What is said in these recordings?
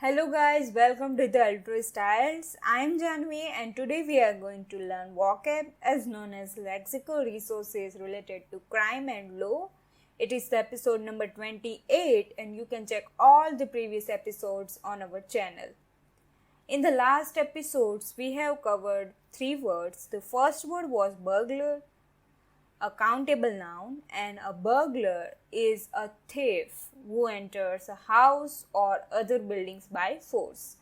Hello guys, welcome to the Altruist IELTS. I am Janvi and today we are going to learn vocab as known as lexical resources related to crime and law. It is the episode number 28 and you can check all the previous episodes on our channel. In the last episodes, we have covered 3 words. The first word was burglar, a countable noun, and a burglar is a thief who enters a house or other buildings by force.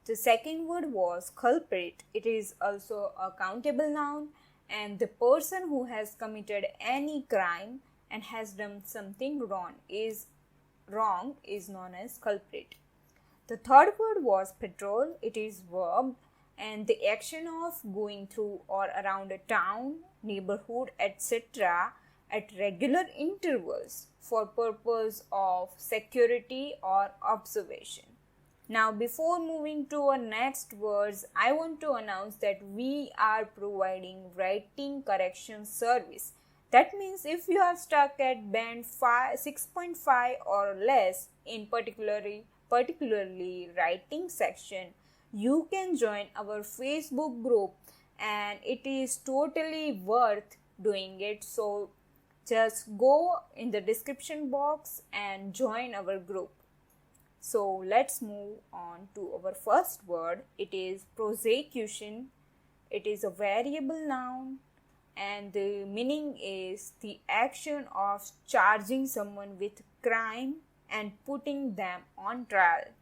The second word was culprit. It is also a countable noun, and the person who has committed any crime and has done something wrong is known as culprit. The third word was patrol. It is verb and the action of going through or around a town, neighborhood, etc. at regular intervals for purpose of security or observation. Now before moving to our next words, I want to announce that we are providing writing correction service. That means if you are stuck at band 6.5 or less in particularly writing section, you can join our Facebook group and it is totally worth doing it. So just go in the description box and join our group. So let's move on to our first word. It is prosecution. It is a variable noun and the meaning is the action of charging someone with crime and putting them on trial.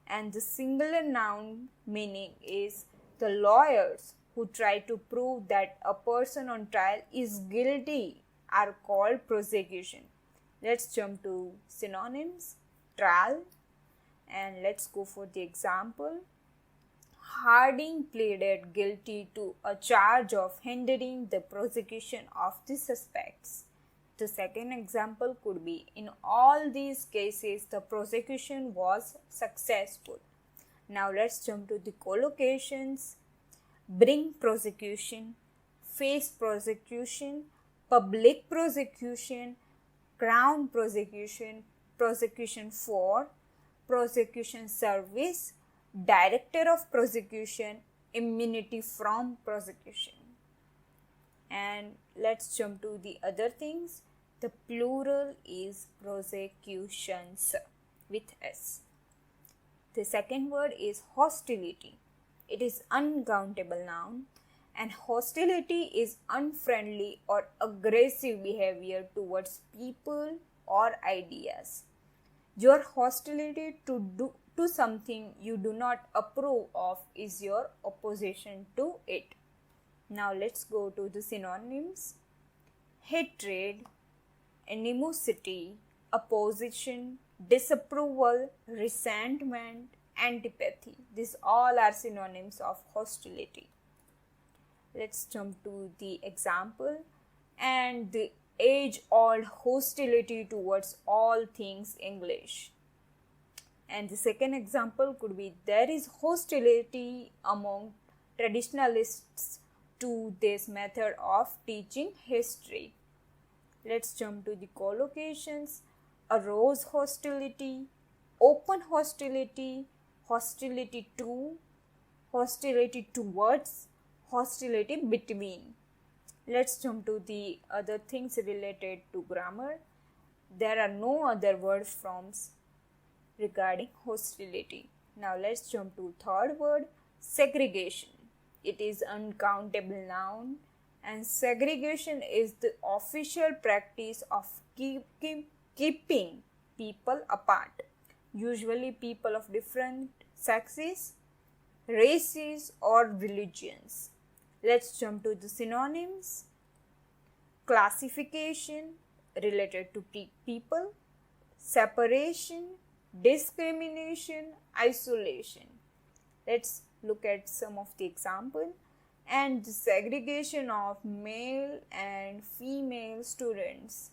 And the singular noun meaning is the lawyers who try to prove that a person on trial is guilty are called prosecution. Let's jump to synonyms, trial, and let's go for the example. Harding pleaded guilty to a charge of hindering the prosecution of the suspects. The second example could be, in all these cases, the prosecution was successful. Now let's jump to the collocations. Bring prosecution, face prosecution, public prosecution, crown prosecution, prosecution for, prosecution service, director of prosecution, immunity from prosecution. And let's jump to the other things. The plural is prosecutions with S. The second word is hostility. It is uncountable noun and hostility is unfriendly or aggressive behavior towards people or ideas. Your hostility to something you do not approve of is your opposition to it. Now let's go to the synonyms. Hatred, animosity, opposition, disapproval, resentment, antipathy. These all are synonyms of hostility. Let's jump to the example. And the age-old hostility towards all things English. And the second example could be, there is hostility among traditionalists to this method of teaching history. Let's jump to the collocations. Arose hostility, open hostility, hostility to, hostility towards, hostility between. Let's jump to the other things related to grammar. There are no other word forms regarding hostility. Now let's jump to third word, segregation. It is uncountable noun and segregation is the official practice of keeping people apart, usually people of different sexes, races or religions. Let's jump to the synonyms. Classification related to people, separation, discrimination, isolation. Let's look at some of the example. And the segregation of male and female students.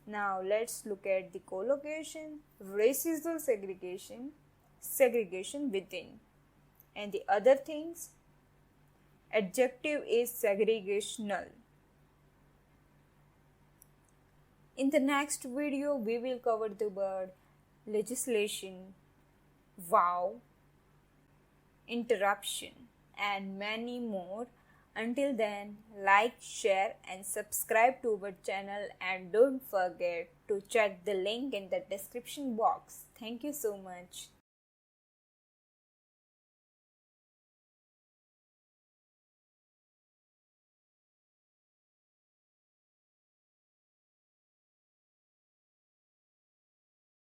Now let's look at the collocation. Racial segregation, segregation within. And the other things, adjective is segregational. In the next video, we will cover the word legislation, vow, interruption, and many more. Until then, like, share, and subscribe to our channel, and don't forget to check the link in the description box. Thank you so much.